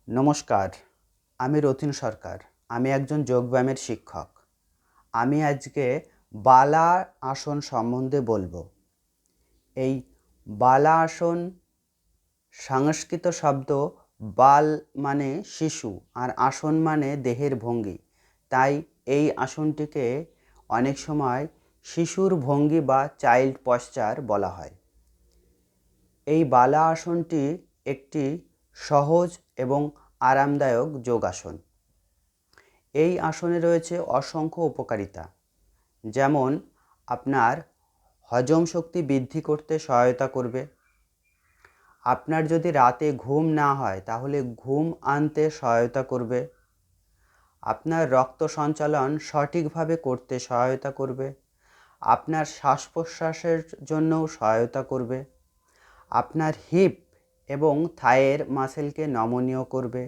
নমস্কার, আমি রতিন সরকার। আমি একজন যোগব্যায়ামের শিক্ষক। আমি আজকে বালা আসন সম্বন্ধে বলবো। এই বালা আসন সংস্কৃত শব্দ বাল মানে শিশু আর আসন মানে দেহের ভঙ্গি। তাই এই আসনটিকে অনেক সময় শিশুর ভঙ্গি বা চাইল্ড পশ্চার বলা হয়। এই বালা আসনটি একটি সহজ এবং আরামদায়ক যোগাসন। এই আসনে রয়েছে অসংখ্য উপকারিতা, যেমন আপনার হজম শক্তি বৃদ্ধি করতে সহায়তা করবে। আপনার যদি রাতে ঘুম না হয় তাহলে ঘুম আনতে সহায়তা করবে। আপনার রক্ত সঞ্চালন সঠিকভাবে করতে সহায়তা করবে। আপনার শ্বাস প্রশ্বাসের জন্যও সহায়তা করবে। আপনার হিপ এবং থাইয়ের মাসেলকে নমনীয় করবে।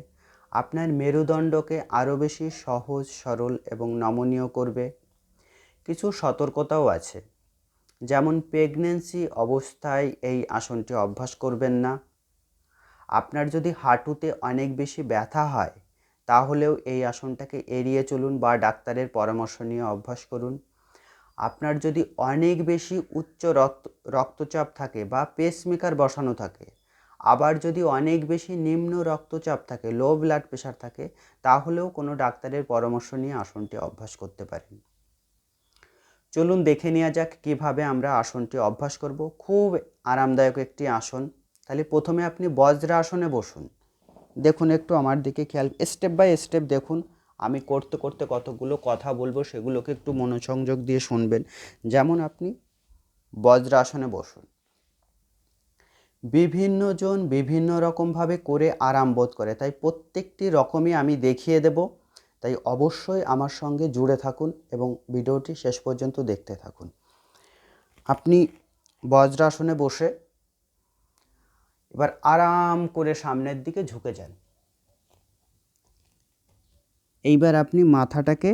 আপনার মেরুদণ্ডকে আরও বেশি সহজ, সরল এবং নমনীয় করবে। কিছু সতর্কতাও আছে, যেমন প্রেগন্যান্সি অবস্থায় এই আসনটি অভ্যাস করবেন না। আপনার যদি হাঁটুতে অনেক বেশি ব্যথা হয় তাহলেও এই আসনটাকে এড়িয়ে চলুন বা ডাক্তারের পরামর্শ নিয়ে অভ্যাস করুন। আপনার যদি অনেক বেশি উচ্চ রক্তচাপ থাকে বা পেসমেকার বসানো থাকে, আবার যদি অনেক বেশি নিম্ন রক্তচাপ থাকে, লো ব্লাড প্রেশার থাকে, তাহলেও কোনো ডাক্তারের পরামর্শ নিয়ে আসনটি অভ্যাস করতে পারেন। চলুন দেখে নেওয়া যাক কিভাবে আমরা আসনটি অভ্যাস করব। খুব আরামদায়ক একটি আসন। তাহলে প্রথমে আপনি বজ্র আসনে বসুন। দেখুন, একটু আমার দিকে খেয়াল, স্টেপ বাই স্টেপ দেখুন। আমি করতে করতে কতগুলো কথা বলবো সেগুলোকে একটু মনোসংযোগ দিয়ে শুনবেন। যেমন আপনি বজ্র আসনে বসুন। বিভিন্ন জন বিভিন্ন রকমভাবে করে আরাম বোধ করে, তাই প্রত্যেকটি রকমই আমি দেখিয়ে দেব। তাই অবশ্যই আমার সঙ্গে জুড়ে থাকুন এবং ভিডিওটি শেষ পর্যন্ত দেখতে থাকুন। আপনি বজ্রাসনে বসে এবার আরাম করে সামনের দিকে ঝুঁকে যান। এইবার আপনি মাথাটাকে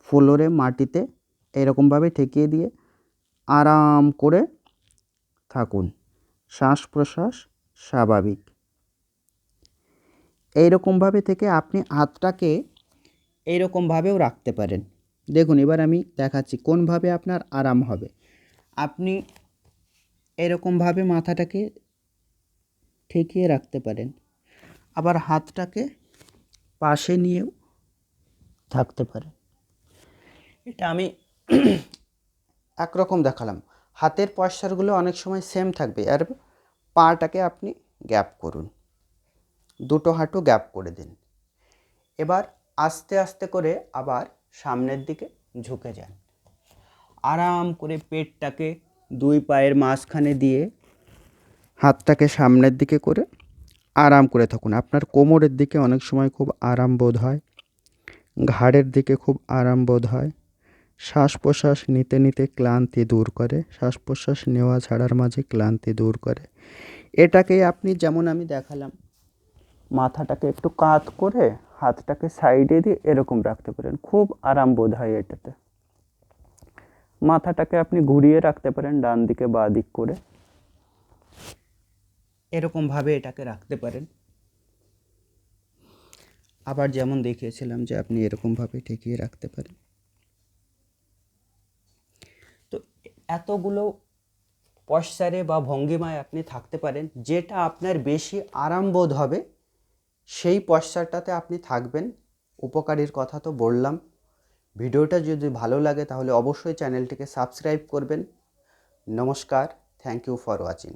ফ্লোরে মাটিতে এরকমভাবে ঠেকিয়ে দিয়ে আরাম করে থাকুন। শ্বাস প্রশ্বাস স্বাভাবিক। এইরকমভাবে থেকে আপনি হাতটাকে এইরকমভাবেও রাখতে পারেন। দেখুন, এবার আমি দেখাচ্ছি কোনভাবে আপনার আরাম হবে। আপনি এরকমভাবে মাথাটাকে ঠেকিয়ে রাখতে পারেন, আবার হাতটাকে পাশে নিয়েও থাকতে পারেন। এটা আমি একরকম দেখালাম। হাতের পশ্চারগুলো অনেক সময় সেম থাকবে, আর পাটাকে আপনি গ্যাপ করুন, দুটো হাঁটু গ্যাপ করে দিন। এবার আস্তে আস্তে করে আবার সামনের দিকে ঝুঁকে যান। আরাম করে পেটটাকে দুই পায়ের মাঝখানে দিয়ে হাতটাকে সামনের দিকে করে আরাম করে থাকুন। আপনার কোমরের দিকে অনেক সময় খুব আরাম বোধ হয়, ঘাড়ের দিকে খুব আরাম বোধ হয়। শ্বাস প্রশ্বাস নিতে নিতে ক্লান্তি দূর করে, শ্বাস প্রশ্বাস নেওয়া ছাড়ার মাঝে ক্লান্তি দূর করে। এটাকেই আপনি, যেমন আমি দেখালাম, মাথাটাকে একটু কাত করে হাতটাকে সাইডে দিয়ে এরকম রাখতে পারেন, খুব আরাম বোধ হয় এটাতে। মাথাটাকে আপনি ঘুরিয়ে রাখতে পারেন ডান দিকে বাঁ দিক করে, এরকমভাবে এটাকে রাখতে পারেন। আবার যেমন দেখিয়েছিলাম যে আপনি এরকমভাবে ঠেকিয়ে রাখতে পারেন। তো এতগুলো পশ্চারে বা ভঙ্গিমায় আপনি থাকতে পারেন, যেটা আপনার বেশি আরামবোধ হবে সেই পশ্চারটাতে আপনি থাকবেন। উপকারীর কথা তো বললাম। ভিডিওটা যদি ভালো লাগে তাহলে অবশ্যই চ্যানেলটিকে সাবস্ক্রাইব করবেন। নমস্কার, থ্যাংক ইউ ফর ওয়াচিং।